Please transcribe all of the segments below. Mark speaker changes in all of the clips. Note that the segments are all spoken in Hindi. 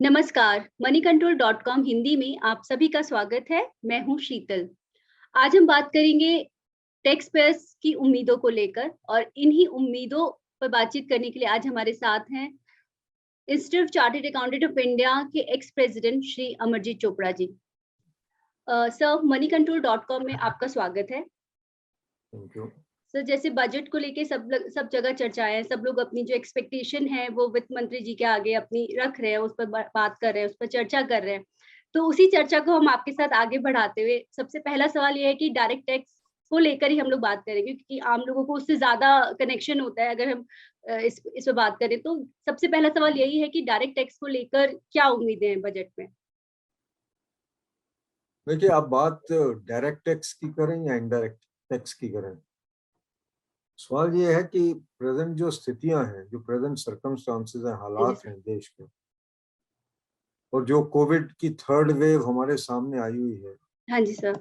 Speaker 1: नमस्कार, moneycontrol.com हिंदी में आप सभी का स्वागत है। मैं हूँ शीतल। आज हम बात करेंगे टैक्स पेयर्स की उम्मीदों को लेकर और इन्हीं उम्मीदों पर बातचीत करने के लिए आज हमारे साथ हैं institute of chartered accountant of India के ex president Shri Amarjeet Chopra ji. Sir, moneycontrol.com में आपका स्वागत है।
Speaker 2: Thank you.
Speaker 1: सर, जैसे बजट को लेके सब जगह चर्चाएं हैं, सब लोग अपनी जो एक्सपेक्टेशन है वो वित्त मंत्री जी के आगे अपनी रख रहे हैं, उस पर बात कर रहे हैं, उस पर चर्चा कर रहे हैं। तो उसी चर्चा को हम आपके साथ आगे बढ़ाते हुए सबसे पहला सवाल ये है कि डायरेक्ट टैक्स को लेकर ही हम लोग बात करेंगे, क्योंकि आम लोगों को उससे ज्यादा कनेक्शन होता है। अगर हम इस पे बात करें तो सबसे पहला सवाल यही है कि डायरेक्ट टैक्स को लेकर क्या उम्मीदें हैं बजट में?
Speaker 2: देखिए, आप बात डायरेक्ट टैक्स की करें या इनडायरेक्ट टैक्स की करें, सवाल ये है कि प्रेजेंट जो स्थितियां हैं, जो प्रेजेंट सर्कमस्टांसेस हैं, हालात हैं देश के, और जो कोविड की थर्ड वेव हमारे सामने आई हुई है,
Speaker 1: हाँ जी सर।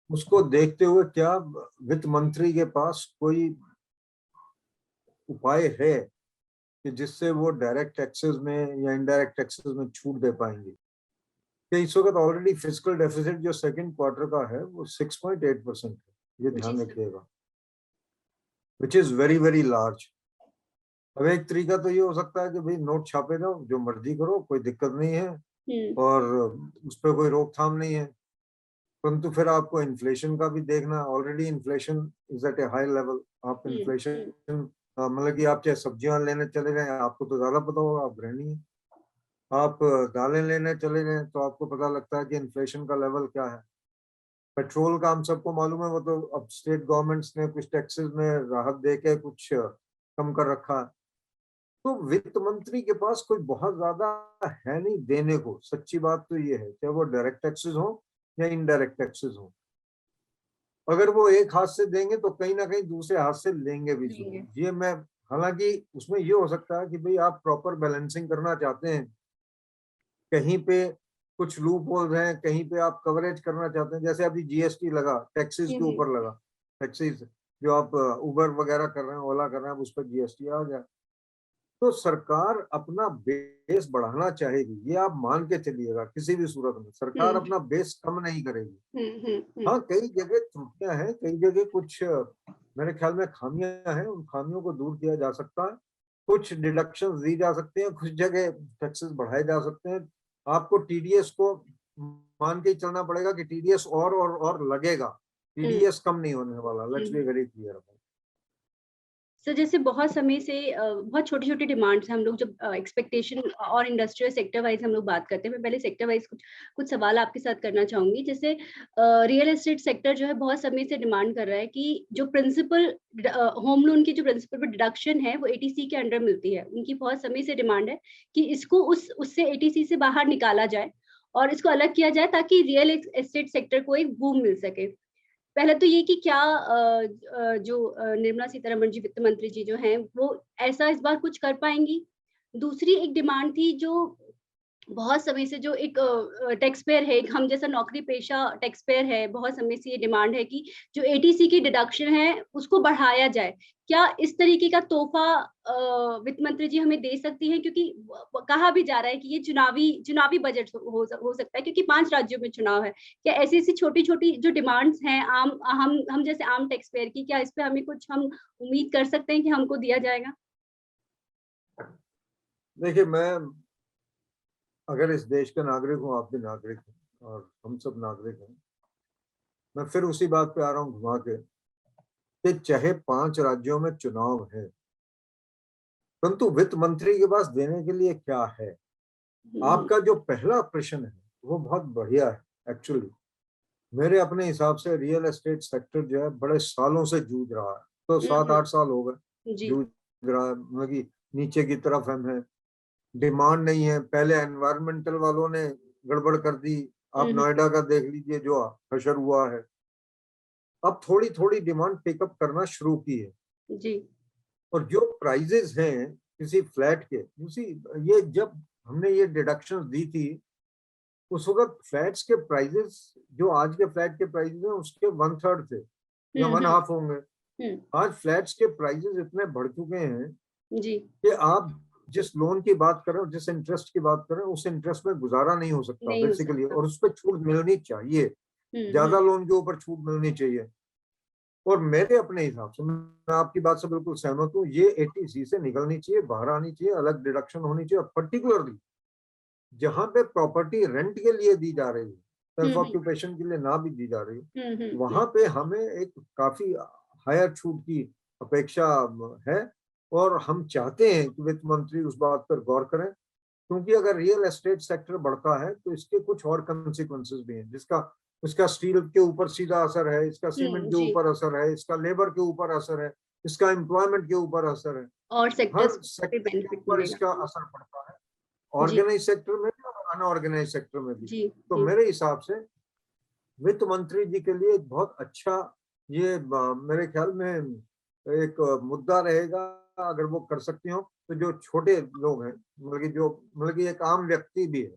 Speaker 2: उसको देखते हुए क्या वित्त मंत्री के पास कोई उपाय है कि जिससे वो डायरेक्ट टैक्सेस में या इनडायरेक्ट टैक्सेस में छूट दे पाएंगे? कि इस वक्त ऑलरेडी फिजिकल डेफिसिट जो सेकंड क्वार्टर का है वो 6.8% है, ये
Speaker 1: जी
Speaker 2: ध्यान
Speaker 1: सर।
Speaker 2: रखिएगा, which is very very large. अब एक तरीका तो ये हो सकता है कि भाई नोट छापे जाओ, जो मर्जी करो, कोई दिक्कत नहीं है और उस पर कोई रोकथाम नहीं है, परंतु फिर आपको इन्फ्लेशन का भी देखना। Already inflation is at a high level. आप इन्फ्लेशन मतलब कि आप चाहे सब्जियां लेने चले जाएं, आपको तो ज्यादा पता होगा, आप गृहिणी हैं, आप दालें लेने चले जाएं तो आपको पता लगता है कि इन्फ्लेशन का लेवल क्या है। पेट्रोल का हम सबको मालूम है, वो तो अब स्टेट गवर्नमेंट्स ने कुछ टैक्सेस में राहत दे के कुछ कम कर रखा है। तो वित्त मंत्री के पास कोई बहुत ज्यादा है नहीं देने को। सच्ची बात तो ये है, चाहे वो डायरेक्ट टैक्सेस हो या इनडायरेक्ट टैक्सेस हो, अगर वो एक हाथ से देंगे तो कहीं ना कहीं दूसरे हाथ से लेंगे भी जरूर। ये मैं, हालांकि उसमें ये हो सकता है कि भाई आप प्रॉपर बैलेंसिंग करना चाहते हैं, कहीं पे कुछ लूप होल्स हैं, कहीं पे आप कवरेज करना चाहते हैं। जैसे अभी जीएसटी लगा, टैक्सेस के ऊपर लगा, टैक्सेस जो आप उबर वगैरह कर रहे हैं, ओला कर रहे हैं, उस पर जीएसटी आ गया। तो सरकार अपना बेस बढ़ाना चाहेगी, ये आप मान के चलिएगा। किसी भी सूरत में सरकार अपना बेस कम नहीं करेगी। हाँ, कई जगह त्रुटियां हैं, कई जगह कुछ मेरे ख्याल में खामियां हैं, उन खामियों को दूर किया जा सकता है। कुछ डिडक्शंस दी जा सकते हैं, कुछ जगह टैक्सेस बढ़ाए जा सकते हैं। आपको टीडीएस को मान के ही चलना पड़ेगा कि टीडीएस और लगेगा, टीडीएस कम नहीं होने वाला। Let's be very clear.
Speaker 1: Sir, जैसे बहुत समय से बहुत छोटी-छोटी डिमांड्स हैं। हम लोग जब एक्सपेक्टेशन और इंडस्ट्रियल सेक्टर वाइज़ हम लोग बात करते हैं। मैं पहले सेक्टर वाइज़ कुछ सवाल आपके साथ करना चाहूँगी। जैसे रियल एस्टेट सेक्टर जो है बहुत समय से डिमांड कर रहा है कि जो होम लोन की जो प्रिंसिपल पे डिडक्शन है वो एटीसी के अंडर मिलती है। उनकी बहुत समय से डिमांड है कि इसको उससे एटीसी से बाहर निकाला जाए और इसको अलग किया जाए ताकि रियल एस्टेट सेक्टर को एक बूम मिल सके। पहले तो ये कि क्या जो निर्मला सीतारमण जी वित्त मंत्री जी जो हैं, वो ऐसा इस बार कुछ कर पाएँगी? दूसरी एक डिमांड थी जो बहुत समय से जो एक टैक्स पेयर है, एक हम जैसा नौकरी पेशा टैक्स पेयर है, बहुत समय से ये डिमांड है कि जो एटीसी की डिडक्शन है, उसको बढ़ाया जाए। क्या इस तरीके का तोहफ़ा वित्त मंत्री जी हमें दे सकती हैं? क्योंकि कहा भी जा रहा है कि ये चुनावी बजट हो सकता है, क्योंकि 5 राज्यों में चुनाव है। क्या ऐसी-ऐसी छोटी-छोटी जो डिमांड्स हैं हम जैसे आम टैक्स पेयर की, क्या इस पे हमें कुछ हम उम्मीद कर सकते हैं कि हमको दिया जाएगा?
Speaker 2: देखिए, मैं अगर इस देश का नागरिक हूँ, आप भी नागरिक हैं और हम सब नागरिक हैं, मैं फिर उसी बात पे आ रहा हूँ घुमा के कि चाहे 5 राज्यों में चुनाव है, परंतु वित्त मंत्री के पास देने के लिए क्या है?
Speaker 1: हुँ,
Speaker 2: आपका जो पहला प्रश्न है वो बहुत बढ़िया है। एक्चुअली मेरे अपने हिसाब से रियल एस्टेट सेक्टर जो है बड़े सालों से जूझ रहा है, तो
Speaker 1: हुँ,
Speaker 2: 7-8 साल हो गए
Speaker 1: जी।
Speaker 2: जूझ रहा है। मतलब कि नीचे की तरफ हम हैं, डिमांड नहीं है। पहले एनवायरमेंटल वालों ने गड़बड़ कर दी,
Speaker 1: हुँ,
Speaker 2: आप
Speaker 1: हुँ,
Speaker 2: नोएडा का देख लीजिए जो हशर हुआ है। अब थोड़ी थोड़ी डिमांड पिकअप करना शुरू की है,
Speaker 1: जी।
Speaker 2: और जो प्राइजेस हैं किसी फ्लैट के, उसी ये जब हमने ये डिडक्शन दी थी, उस वक्त फ्लैट्स के प्राइजेस जो आज के फ्लैट के प्राइजेस हैं उसके 1/3 थे या
Speaker 1: हुँ,
Speaker 2: 1/2 होंगे।
Speaker 1: हुँ,
Speaker 2: आज फ्लैट्स के प्राइजेस इतने बढ़ चुके हैं
Speaker 1: जी।
Speaker 2: कि आप जिस लोन की बात कर रहे हो, जिस इंटरेस्ट की बात कर रहे हो, उस इंटरेस्ट में गुजारा नहीं हो सकता
Speaker 1: नहीं हो
Speaker 2: बेसिकली,
Speaker 1: सकता।
Speaker 2: और उस पर छूट मिलनी चाहिए, ज्यादा लोन के ऊपर छूट मिलनी चाहिए। और मेरे अपने हिसाब से, मैं आपकी बात से बिल्कुल सहमत हूँ, ये 80C से निकलनी चाहिए, बाहर आनी चाहिए, अलग डिडक्शन होनी चाहिए। और पर्टिकुलरली जहां पे प्रॉपर्टी रेंट के लिए दी जा रही है, सेल्फ ऑक्यूपेशन के लिए ना भी दी जा रही है, वहां पे हमें एक काफी हायर छूट की अपेक्षा है। और हम चाहते हैं कि वित्त मंत्री उस बात पर गौर करें, क्योंकि अगर रियल एस्टेट सेक्टर बढ़ता है तो इसके कुछ और कंसिक्वेंसेस भी हैं, जिसका इसका स्टील के ऊपर सीधा असर है, इसका सीमेंट के
Speaker 1: जी।
Speaker 2: ऊपर असर है, इसका लेबर के ऊपर असर है, इसका एम्प्लॉयमेंट के ऊपर असर है,
Speaker 1: और
Speaker 2: हर
Speaker 1: सेक्टर्स पे
Speaker 2: सेक्टर के
Speaker 1: बेनिफिट
Speaker 2: ऊपर
Speaker 1: मिलेगा।
Speaker 2: इसका असर पड़ता है,
Speaker 1: जी,
Speaker 2: ऑर्गेनाइज सेक्टर में भी और अनऑर्गेनाइज सेक्टर में भी।
Speaker 1: जी,
Speaker 2: तो
Speaker 1: जी।
Speaker 2: मेरे हिसाब से वित्त मंत्री जी के लिए एक बहुत अच्छा, ये मेरे ख्याल में एक मुद्दा रहेगा, अगर वो कर सकती हो। तो जो छोटे लोग हैं, मतलब कि एक आम व्यक्ति भी है,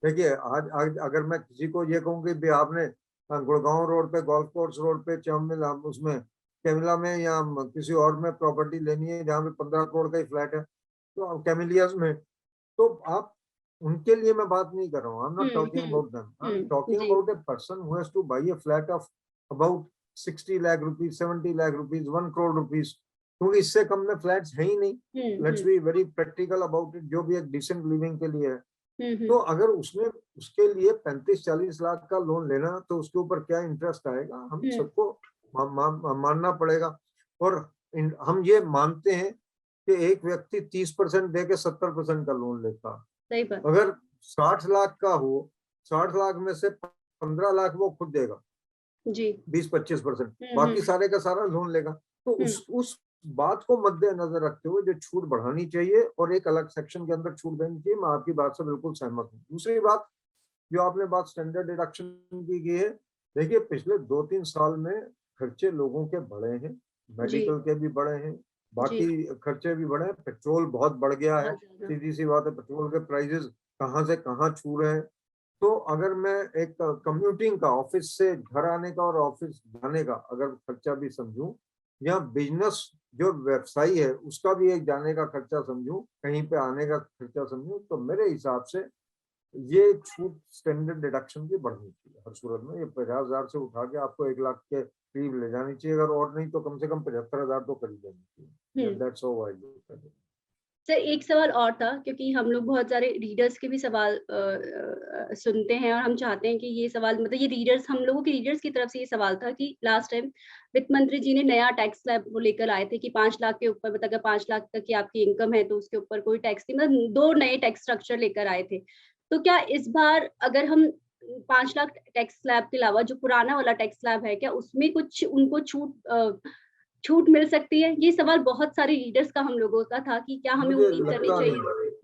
Speaker 2: देखिए आज अगर मैं किसी को ये कहूँ कि भी आपने गुड़गांव रोड पे, गोल्फ कोर्स रोड पे, चमिला उसमें, कैमिला में या किसी और में प्रॉपर्टी लेनी है जहाँ पे 15 करोड़ का ही फ्लैट है, तो कैमिलियस में, तो आप, उनके लिए मैं बात नहीं कर रहा हूँ, I am not talking about them, I am talking
Speaker 1: जी।
Speaker 2: About a person who has to buy a flat of about 60 lakh rupees, 70 lakh rupees, 1 crore rupees, क्योंकि इससे कम में फ्लैट्स है ही नहीं। Let's be very practical about it, जो भी एक डिसेंट लिविंग के लिए है। तो अगर उसने उसके लिए 35-40 लाख का लोन लेना, तो उसके ऊपर क्या इंटरेस्ट आएगा, हम सबको मानना पड़ेगा। और हम ये मानते हैं कि एक व्यक्ति 30% दे के 70% का लोन लेता।
Speaker 1: सही बात।
Speaker 2: अगर 60 लाख का हो, 60 लाख में से 15 लाख वो खुद देगा,
Speaker 1: जी।
Speaker 2: 20-25%, बाकी सारे का सारा लोन लेगा। तो उस बात को मद्देनजर रखते हुए जो छूट बढ़ानी चाहिए और एक अलग सेक्शन के अंदर छूट देनी चाहिए, मैं आपकी बात से बिल्कुल सहमत हूँ। दूसरी बात, जो आपने बात स्टैंडर्ड डिडक्शन की है, देखिए पिछले 2-3 साल में खर्चे लोगों के बढ़े हैं, मेडिकल के भी बढ़े हैं,
Speaker 1: जी।
Speaker 2: बाकी खर्चे भी बढ़े हैं, पेट्रोल बहुत बढ़ गया है,
Speaker 1: बहुत ज्यादा।
Speaker 2: सीधी सी बात है, पेट्रोल के प्राइसेस कहाँ से कहाँ छू रहे हैं। तो अगर मैं एक कम्यूटिंग का, ऑफिस से घर आने का और ऑफिस जाने का अगर खर्चा भी समझूं, या बिजनेस जो व्यवसायी है उसका भी एक जाने का खर्चा समझूं, कहीं पे आने का खर्चा समझूं, तो मेरे हिसाब से ये छूट स्टैंडर्ड डिडक्शन की बढ़नी चाहिए हर सूरत में। ये 50,000 से उठा के आपको 1 लाख के करीब ले जानी चाहिए, अगर और नहीं तो कम से कम 75,000 तो कर ही देनी चाहिए। That's how I look at it.
Speaker 1: Sir एक सवाल और था, क्योंकि हम लोग बहुत सारे रीडर्स के भी सवाल सुनते हैं, और हम चाहते हैं कि ये सवाल, मतलब ये रीडर्स, हम लोगों के रीडर्स की तरफ से ये सवाल था कि लास्ट टाइम वित्त मंत्री जी ने नया टैक्स स्लैब वो लेकर आए थे कि 5 लाख के ऊपर, मतलब अगर 5 लाख तक की आपकी इनकम है तो उसके ऊपर कोई टैक्स नहीं, मतलब 2 नए टैक्स स्ट्रक्चर लेकर आए थे। तो क्या इस बार अगर हम 5 लाख टैक्स स्लैब के अलावा जो पुराना वाला टैक्स स्लैब है, क्या उसमें कुछ उनको छूट मिल सकती है? ये सवाल बहुत सारे रीडर्स का हम लोगों का था कि क्या हमें
Speaker 2: मुझे
Speaker 1: उम्मीद करनी
Speaker 2: लगता
Speaker 1: चाहिए?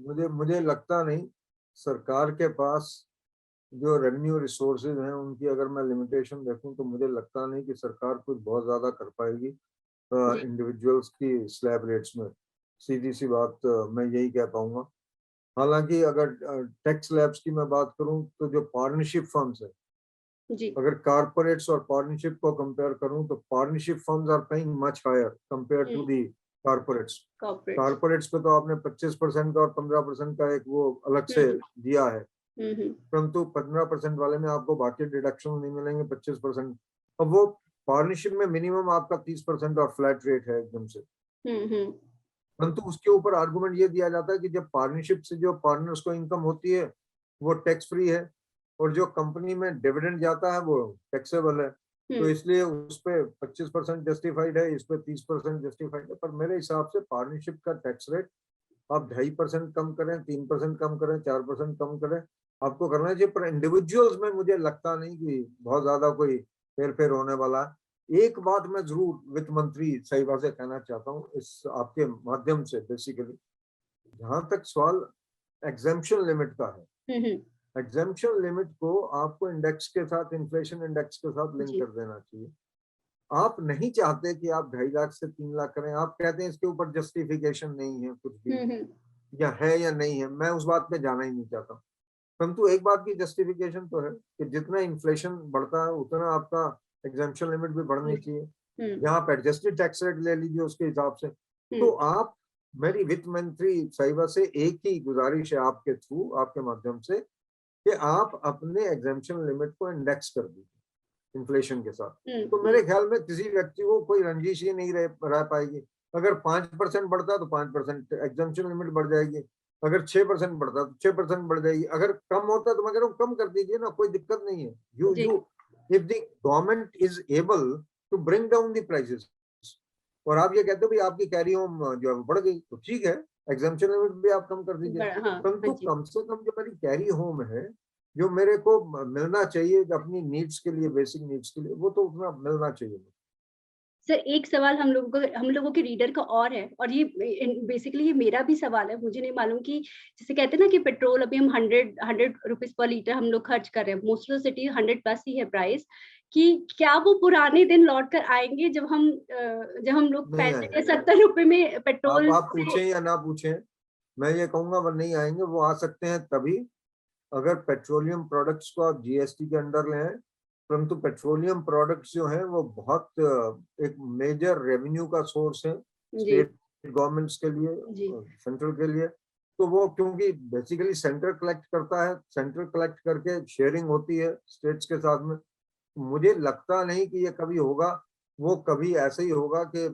Speaker 2: नहीं, मुझे लगता नहीं। सरकार के पास जो रेवेन्यू रिसोर्सेज हैं, उनकी अगर मैं लिमिटेशन देखूं, तो मुझे लगता नहीं कि सरकार कुछ बहुत ज्यादा कर पाएगी
Speaker 1: जी।
Speaker 2: इंडिविजुअल्स की स्लैब रेट्स में। सीधी सी बात मैं यही कह पाऊंगा। हालांकि अगर टैक्स स्लैब्स की मैं बात करूं, तो जो पार्टनरशिप फर्म्स है,
Speaker 1: जी।
Speaker 2: अगर कारपोरेट्स और पार्टनरशिप को कंपेयर करूं, तो partnership firms are paying much higher compare to the corporates.
Speaker 1: Corporates.
Speaker 2: Corporates पे तो आपने 25% का और 15% का एक वो अलग से दिया है,
Speaker 1: हम्म।
Speaker 2: परंतु 15% वाले में आपको बाकी डिडक्शन नहीं मिलेंगे, 25%। अब वो पार्टनरशिप में मिनिमम आपका 30% और फ्लैट रेट है एकदम से।
Speaker 1: हम्म।
Speaker 2: परंतु उसके ऊपर आर्गुमेंट ये दिया जाता है कि जब पार्टनरशिप से जो पार्टनर्स को इनकम होती है वो टैक्स फ्री है, और जो कंपनी में डिविडेंड जाता है वो टैक्सेबल है। तो इसलिए उस पर 25% जस्टिफाइड है, इस पर 30% जस्टिफाइड है। पर मेरे हिसाब से पार्टनरशिप का टैक्स रेट आप 2.5% कम करें, 3% कम करें, 4% कम करें, आपको करना चाहिए। पर इंडिविजुअल्स में मुझे लगता नहीं कि बहुत ज्यादा कोई हेर फेर होने वाला है। एक बात मैं जरूर वित्त मंत्री साहिबा से कहना चाहता हूँ इस आपके माध्यम से, बेसिकली जहां तक सवाल एग्जेम्पशन लिमिट का है, एग्जेम्पशन लिमिट को आपको इंडेक्स के साथ, इन्फ्लेशन इंडेक्स के साथ लिंक
Speaker 1: जी।
Speaker 2: कर देना चाहिए। आप नहीं चाहते कि आप 2.5 लाख से 3 लाख करें, आप कहते हैं इसके ऊपर जस्टिफिकेशन नहीं है कुछ भी, या है या नहीं है, मैं उस बात पे जाना ही नहीं चाहता। परंतु एक बात की जस्टिफिकेशन तो है कि जितना इन्फ्लेशन बढ़ता है उतना आपका एग्जेम्पशन लिमिट भी बढ़नी चाहिए, या आप एडजस्टेड टैक्स रेट ले लीजिए उसके हिसाब से। तो आप मेरी वित्त मंत्री साहिबा से एक ही गुजारिश है आपके थ्रू, आपके माध्यम से, कि आप अपने एग्जेम्पशन लिमिट को इंडेक्स कर दीजिए इन्फ्लेशन के साथ। तो मेरे ख्याल में किसी व्यक्ति को कोई रंजिश ही नहीं रह पाएगी। अगर 5% बढ़ता तो 5% एग्जेम्पशन लिमिट बढ़ जाएगी, अगर 6% बढ़ता तो 6% बढ़ जाएगी, अगर कम होता तो मैं कह रहा हूँ कम कर दीजिए ना, कोई दिक्कत नहीं है। You if the government is able to bring down the prices, और आप ये कहते हो भाई आपकी कैरी होम जो है बढ़ गई, तो ठीक है, एग्जाम्पशन लिमिट भी आप कम कर दीजिए। परंतु कम से कम जो मेरी कैरी होम है, जो मेरे को मिलना चाहिए अपनी नीड्स के लिए, बेसिक नीड्स के लिए, वो तो उतना मिलना चाहिए।
Speaker 1: सर एक सवाल हम लोगों के रीडर का और है, और ये बेसिकली ये मेरा भी सवाल है। मुझे नहीं मालूम कि जैसे कहते हैं ना कि पेट्रोल अभी हम 100 रुपीज पर लीटर हम लोग खर्च कर रहे हैं, मोस्ट ऑफ द सिटी 100+ ही है प्राइस, कि क्या वो पुराने दिन लौट कर आएंगे जब हम लोग 65 या 70 रुपए में पेट्रोल।
Speaker 2: आप पूछें या ना पूछें, मैं ये कहूंगा वो नहीं आएंगे। वो आ सकते हैं तभी अगर पेट्रोलियम प्रोडक्ट्स को आप जीएसटी के अंडर लें। परंतु पेट्रोलियम प्रोडक्ट्स जो हैं वो बहुत एक मेजर रेवेन्यू का सोर्स है स्टेट गवर्नमेंट्स के लिए, सेंट्रल के लिए। तो वो क्योंकि बेसिकली सेंटर कलेक्ट करता है, सेंटर कलेक्ट करके शेयरिंग होती है स्टेट्स के साथ में। मुझे लगता नहीं कि ये कभी होगा। वो कभी ऐसे ही होगा कि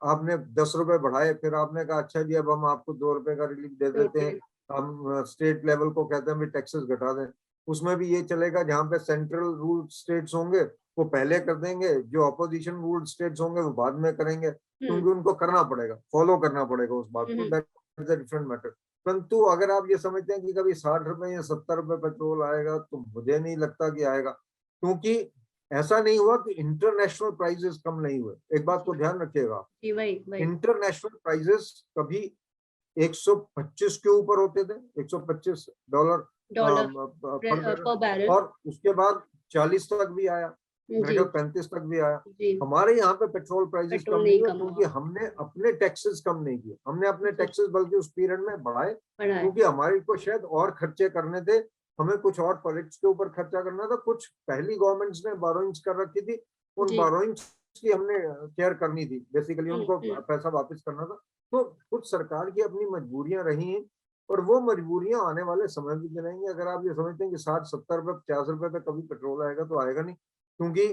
Speaker 2: आपने 10 रुपए बढ़ाए, फिर आपने कहा अच्छा जी अब हम आपको 2 रुपए का रिलीफ दे देते हैं, हम स्टेट लेवल को कहते हैं भी टैक्सेस घटा दें। उसमें भी ये चलेगा जहां पे सेंट्रल रूल स्टेट्स होंगे वो पहले कर देंगे, जो अपोजिशन रूल स्टेट्स होंगे वो बाद में करेंगे, क्योंकि उनको करना पड़ेगा, फॉलो करना पड़ेगा उस बात को। That is a different matter. परंतु अगर आप ये समझते हैं कि कभी 60 रुपए या 70 रुपए पेट्रोल आएगा, तो मुझे नहीं लगता कि आएगा, क्योंकि ऐसा नहीं हुआ कि इंटरनेशनल प्राइसेस कम नहीं हुए। एक बात को ध्यान रखिएगा, इंटरनेशनल प्राइसेस कभी 125 के ऊपर होते थे, $125 पर बैरल, और उसके बाद 40 तक भी आया, मेरे ख्याल 35 तक भी आया। हमारे यहाँ पे पेट्रोल प्राइसेस कम नहीं हुए क्योंकि हमने अपने टैक्सेस कम नहीं किए। हमने अपने टैक्सेस बल्कि उस पीरियड में बढ़ाए, क्योंकि हमारे को शायद और खर्चे करने थे, हमें कुछ और प्रोजेक्ट्स के ऊपर खर्चा करना था। कुछ पहली गवर्नमेंट्स ने बोरोइंग्स कर रखी थी, उन बोरोइंग्स की हमने केयर करनी थी, बेसिकली उनको पैसा वापस करना था। तो कुछ सरकार की अपनी मजबूरियां रही हैं, और वो मजबूरियां आने वाले समय भी गिनाएंगे। अगर आप ये समझते हैं कि 60-70 रुपए 50 रुपए पे कभी पेट्रोल आएगा, तो आएगा नहीं, क्योंकि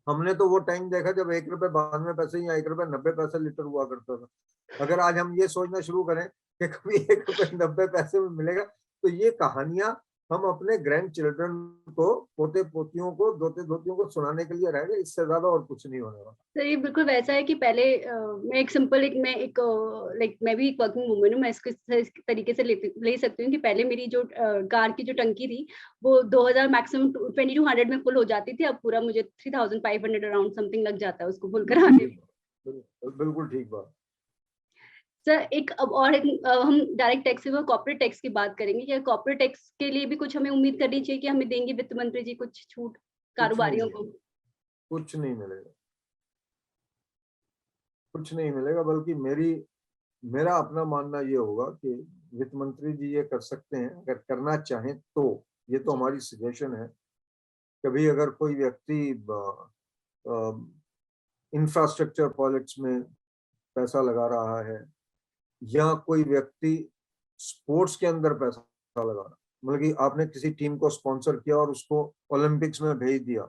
Speaker 2: हमने तो वो टाइम देखा जब 1 रुपए 92 पैसे या 1 रुपए 90 पैसे लीटर हुआ करता था। अगर आज हम ये सोचना शुरू करें कि कभी 1 रुपए 90 पैसे में मिलेगा, तो ये कहानियां हम अपने ग्रैंड चिल्ड्रन को, पोते पोतियों को, दोते दोतियों को सुनाने के लिए रहेंगे। इससे ज्यादा और कुछ नहीं होने वाला।
Speaker 1: तो ये बिल्कुल वैसा है कि पहले मैं एक सिंपल मैं भी एक वर्किंग वुमन हूँ, मैं इसको इस तरीके से ले सकती हूँ कि पहले मेरी जो कार की जो टंकी थी वो 2000 मैक्सिमम 2200 में फुल हो जाती थी। अब पूरा मुझे 3500 अराउंड समथिंग लग जाता है उसको फुल कराने में।
Speaker 2: बिल्कुल ठीक बात।
Speaker 1: सर हम डायरेक्ट टैक्स और कॉर्पोरेट टैक्स की बात करेंगे। क्या कॉर्पोरेट टैक्स के लिए भी कुछ हमें उम्मीद करनी चाहिए कि हमें देंगे वित्त मंत्री जी कुछ छूट कारोबारियों को?
Speaker 2: कुछ नहीं मिलेगा, कुछ नहीं मिलेगा। बल्कि मेरा अपना मानना ये होगा कि वित्त मंत्री जी ये कर सकते हैं, अगर करना चाहें तो। ये तो हमारी सजेशन है। कभी अगर कोई व्यक्ति इंफ्रास्ट्रक्चर प्रोजेक्ट्स में पैसा लगा रहा है, या कोई व्यक्ति स्पोर्ट्स के अंदर पैसा लगा रहा है, मतलब कि आपने किसी टीम को स्पॉन्सर किया और उसको ओलंपिक्स में भेज दिया,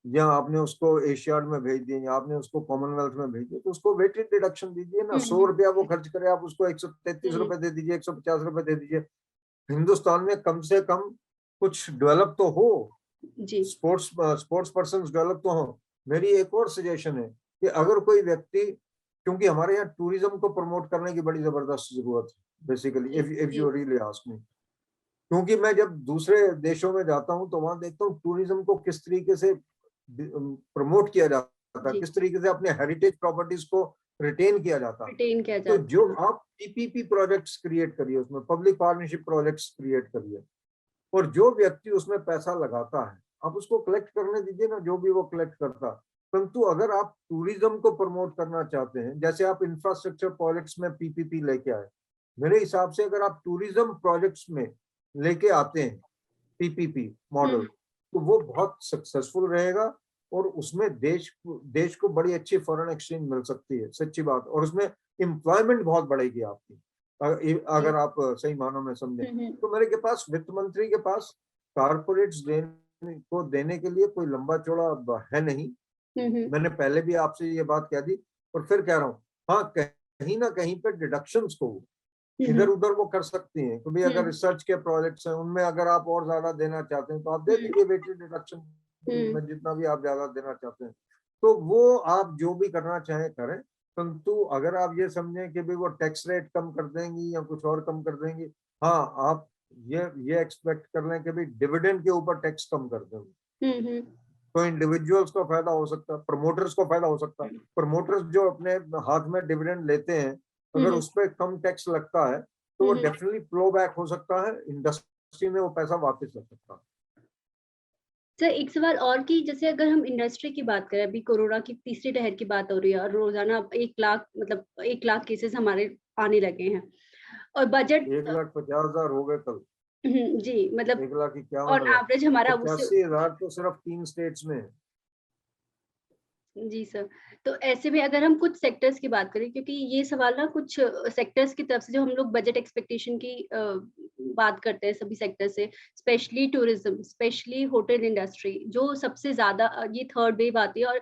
Speaker 2: या आपने उसको एशियाड में भेज दिया, या आपने उसको कॉमनवेल्थ में भेज दिया, तो उसको वेटेड डिडक्शन दीजिए ना। 100 रुपया वो खर्च करे, आप उसको 133 रुपए दे दीजिए, 150 रुपए दे दीजिए। हिंदुस्तान में कम से कम कुछ डेवलप तो हो, स्पोर्ट्स पर्सन डेवलप तो हो। मेरी एक और सजेशन है कि अगर कोई व्यक्ति, क्योंकि हमारे यहाँ टूरिज्म को प्रमोट करने की बड़ी जबरदस्त जरूरत है basically, if you really ask me. क्योंकि मैं जब दूसरे देशों में जाता हूँ तो वहां देखता हूँ टूरिज्म को किस तरीके से प्रमोट किया जाता है, किस तरीके से अपने हेरिटेज प्रॉपर्टीज को रिटेन किया जाता है। तो जो आप पीपीपी प्रोजेक्ट्स क्रिएट करिए, उसमें पब्लिक पार्टनरशिप प्रोजेक्ट्स क्रिएट करिए, और जो व्यक्ति उसमें पैसा लगाता है आप उसको कलेक्ट करने दीजिए ना, जो भी वो कलेक्ट करता। परंतु अगर आप टूरिज्म को प्रमोट करना चाहते हैं, जैसे आप इंफ्रास्ट्रक्चर प्रोजेक्ट्स में पीपीपी लेके आए, मेरे हिसाब से अगर आप टूरिज्म प्रोजेक्ट्स में लेके आते हैं पीपीपी मॉडल, तो वो बहुत सक्सेसफुल रहेगा। और उसमें देश को बड़ी अच्छी फॉरेन एक्सचेंज मिल सकती है, सच्ची बात। और उसमें एम्प्लॉयमेंट बहुत बढ़ेगी आपकी, अगर आप सही मानों में समझें। तो मेरे के पास, वित्त मंत्री के पास कारपोरेट्स देने के लिए कोई लंबा चौड़ा है नहीं। मैंने पहले भी आपसे ये बात कह दी और फिर कह रहा हूँ, हाँ कहीं ना कहीं पे डिडक्शंस को इधर उधर वो कर सकती हैं। क्योंकि अगर रिसर्च के प्रोजेक्ट्स हैं उनमें अगर आप और ज्यादा देना चाहते हैं तो आप दे दीजिए बेटी डिडक्शन में, जितना भी आप ज्यादा देना चाहते हैं। तो वो आप जो भी करना चाहें करें, परंतु अगर आप ये समझें कि भाई वो टैक्स रेट कम कर देंगी या कुछ और कम कर देंगी, हाँ आप ये एक्सपेक्ट कर लें कि भाई डिविडेंड के ऊपर टैक्स कम कर देंगे, तो इंडिविजुअल्स को फायदा हो सकता है, प्रमोटर्स को फायदा हो सकता है। प्रमोटर्स जो अपने हाथ में डिविडेंड लेते हैं, अगर उस पर कम टैक्स लगता है तो वो डेफिनेटली फ्लो बैक हो सकता है, इंडस्ट्री में वो पैसा वापस लग सकता है।
Speaker 1: सर एक सवाल और कि जैसे अगर हम इंडस्ट्री की बात करें, अभी कोरोना की तीसरी लहर की बात हो रही है और रोजाना 1 लाख मतलब 1 लाख केसेस हमारे आने लगे हैं और बजट
Speaker 2: 1,50,000 हो गए कल।
Speaker 1: जी मतलब
Speaker 2: 1,51,000,
Speaker 1: ऑन एवरेज हमारा उससे
Speaker 2: 85,000 तो सिर्फ 3 स्टेट्स में है।
Speaker 1: जी सर। तो ऐसे में अगर हम कुछ सेक्टर्स की बात करें, क्योंकि ये सवाल ना कुछ सेक्टर्स की तरफ से जो हम लोग बजट एक्सपेक्टेशन की बात करते हैं सभी सेक्टर से, specially tourism, specially hotel industry जो सबसे ज़्यादा ये थर्ड वेव आती है और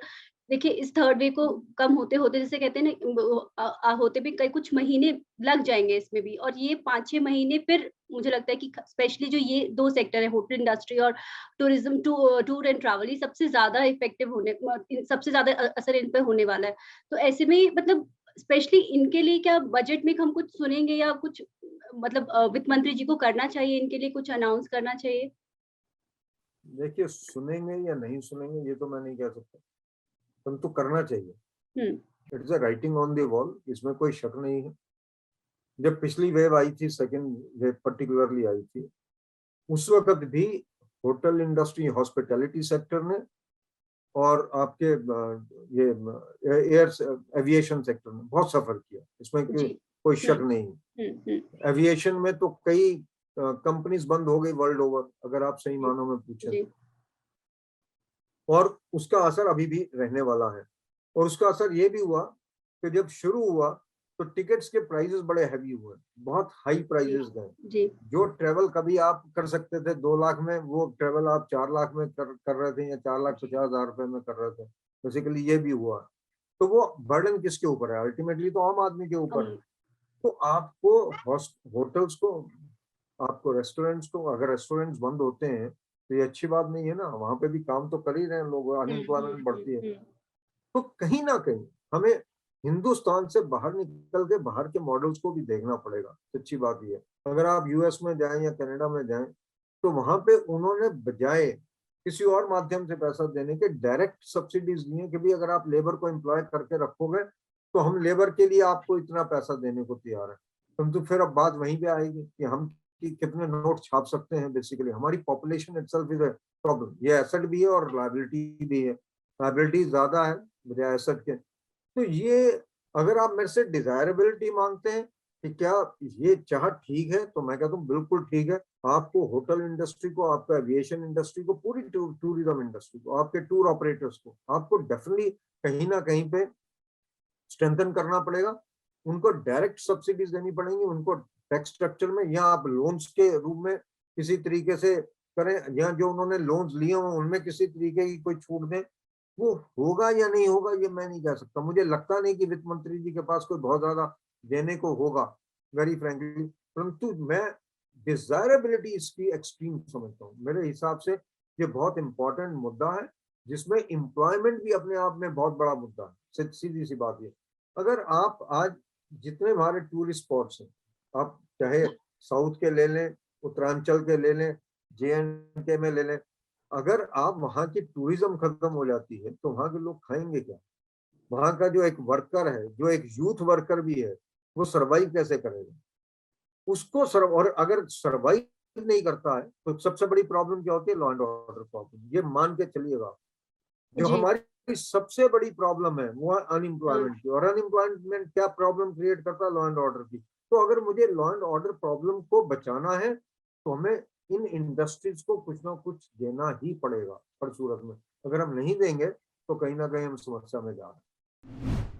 Speaker 1: देखिए इस थर्ड वेव को कम होते-होते जैसे कहते हैं ना होते भी कई कुछ महीने लग जाएँगे इसमें भी और ये 5-6 महीने फिर मुझे लगता है कि स्पेशली जो ये 2 सेक्टर है होटल इंडस्ट्री और टूरिज्म टूर एंड ट्रैवल ये सबसे ज़्यादा इफेक्टिव सबसे ज़्यादा असर इन पे होने वाला है। तो ऐसे में मतलब स्पेशली इनके लिए क्या बजट में हम कुछ सुनेंगे या कुछ मतलब वित्त मंत्री जी को करना चाहिए, इनके लिए कुछ अनाउंस करना चाहिए?
Speaker 2: देखिए, सुनेंगे या नहीं सुनेंगे ये तो मैं नहीं कह सकता, परंतु करना चाहिए।
Speaker 1: हुँ,
Speaker 2: it's a writing on the wall, इसमें कोई शक नहीं है। जब पिछली वेव आई थी, सेकेंड वेव पर्टिकुलरली आई थी, उस वक्त भी होटल इंडस्ट्री, हॉस्पिटैलिटी सेक्टर ने और आपके ये एयर एविएशन सेक्टर ने बहुत सफर किया, इसमें
Speaker 1: जी।
Speaker 2: कोई
Speaker 1: हुँ,
Speaker 2: शक नहीं
Speaker 1: हुँ, हुँ।
Speaker 2: है। एविएशन में तो कई कंपनीज बंद हो गई वर्ल्ड ओवर, अगर आप सही
Speaker 1: जी,
Speaker 2: मानों में पूछें
Speaker 1: जी।
Speaker 2: तो। और उसका असर अभी भी रहने वाला है। और उसका असर ये भी हुआ कि जब शुरू हुआ तो टिकट्स के प्राइसेस बड़े हैवी हुए, बहुत हाई
Speaker 1: जी,
Speaker 2: प्राइसेस गए।
Speaker 1: जी।
Speaker 2: जो ट्रेवल कभी आप कर सकते थे 2 लाख में, वो ट्रेवल आप 4 लाख में कर रहे थे या 4,50,000 रुपए में कर रहे थे। बेसिकली ये भी हुआ। तो वो बर्डन किसके ऊपर है? अल्टीमेटली तो आम आदमी के ऊपर है। तो आपको होटल्स को, आपको रेस्टोरेंट्स को, अगर रेस्टोरेंट्स बंद होते हैं तो ये अच्छी बात नहीं है ना, वहां पे भी काम तो कर ही रहे हैं लोग,
Speaker 1: हुँ, हुँ,
Speaker 2: अनएम्प्लॉयमेंट
Speaker 1: हुँ,
Speaker 2: बढ़ती है।
Speaker 1: हुँ।
Speaker 2: तो कहीं ना कहीं हमें हिंदुस्तान से बाहर निकल के बाहर के मॉडल्स को भी देखना पड़ेगा। सच्ची बात ये है, अगर आप यूएस में जाएं या कनाडा में जाएं तो वहां पे उन्होंने बजाय किसी और माध्यम से पैसा देने के डायरेक्ट सब्सिडीज दी हैं कि भाई अगर आप लेबर को एम्प्लॉय करके रखोगे तो हम लेबर के लिए आपको इतना पैसा देने को तैयार है। परंतु फिर अब बात वहीं पे आएगी कि हम कितने नोट छाप सकते हैं। बेसिकली हमारी population itself is a problem, ये एसेट भी है और लायबिलिटी भी है। लायबिलिटी ज्यादा है बजाय एसेट के। तो ये, अगर आप मेरे से डिजायरेबिलिटी मांगते हैं कि क्या ये चाह ठीक है, तो मैं कहता हूँ बिल्कुल ठीक है। आपको होटल इंडस्ट्री को, आपका एविएशन इंडस्ट्री को, पूरी टूरिज्म इंडस्ट्री को, आपके टूर ऑपरेटर्स को आपको डेफिनेटली कहीं ना कहीं पे स्ट्रेंथन करना पड़ेगा। उनको डायरेक्ट सब्सिडीज देनी पड़ेंगी, उनको टैक्स स्ट्रक्चर में, या आप लोन्स के रूप में किसी तरीके से करें, या जो उन्होंने लोन्स लिए हों उनमें किसी तरीके की कोई छूट दें। वो होगा या नहीं होगा ये मैं नहीं कह सकता। मुझे लगता नहीं कि वित्त मंत्री जी के पास कोई बहुत ज्यादा देने को होगा, वेरी फ्रेंकली। परंतु मैं डिजायरेबिलिटी इसकी एक्सट्रीम समझता हूँ। मेरे हिसाब से ये बहुत इंपॉर्टेंट मुद्दा है, जिसमें एम्प्लॉयमेंट भी अपने आप में बहुत बड़ा मुद्दा है। सीधी सी बात ये, अगर आप आज जितने हमारे टूरिस्ट स्पॉट्स हैं, आप चाहे साउथ के ले लें, उत्तरांचल के ले लें, JNK में ले लें, अगर आप वहां की टूरिज्म खत्म हो जाती है तो वहां के लोग खाएंगे क्या? वहां का जो एक वर्कर है, जो एक यूथ वर्कर भी है, वो सरवाइव कैसे करेगा? उसको और अगर सरवाइव नहीं करता है तो सबसे बड़ी प्रॉब्लम क्या होती है? Law and order problem. ये मान के चलिएगा, जो
Speaker 1: जी।
Speaker 2: हमारी सबसे बड़ी प्रॉब्लम है वो है
Speaker 1: हाँ,
Speaker 2: अनएम्प्लॉयमेंट की। और अनएम्प्लॉयमेंट क्या प्रॉब्लम क्रिएट करता है? लॉ एंड ऑर्डर की। तो अगर मुझे लॉ एंड ऑर्डर प्रॉब्लम को बचाना है तो हमें इन इंडस्ट्रीज को कुछ ना कुछ देना ही पड़ेगा हर सूरत में। अगर हम नहीं देंगे तो कहीं ना कहीं हम समस्या में जा रहे हैं।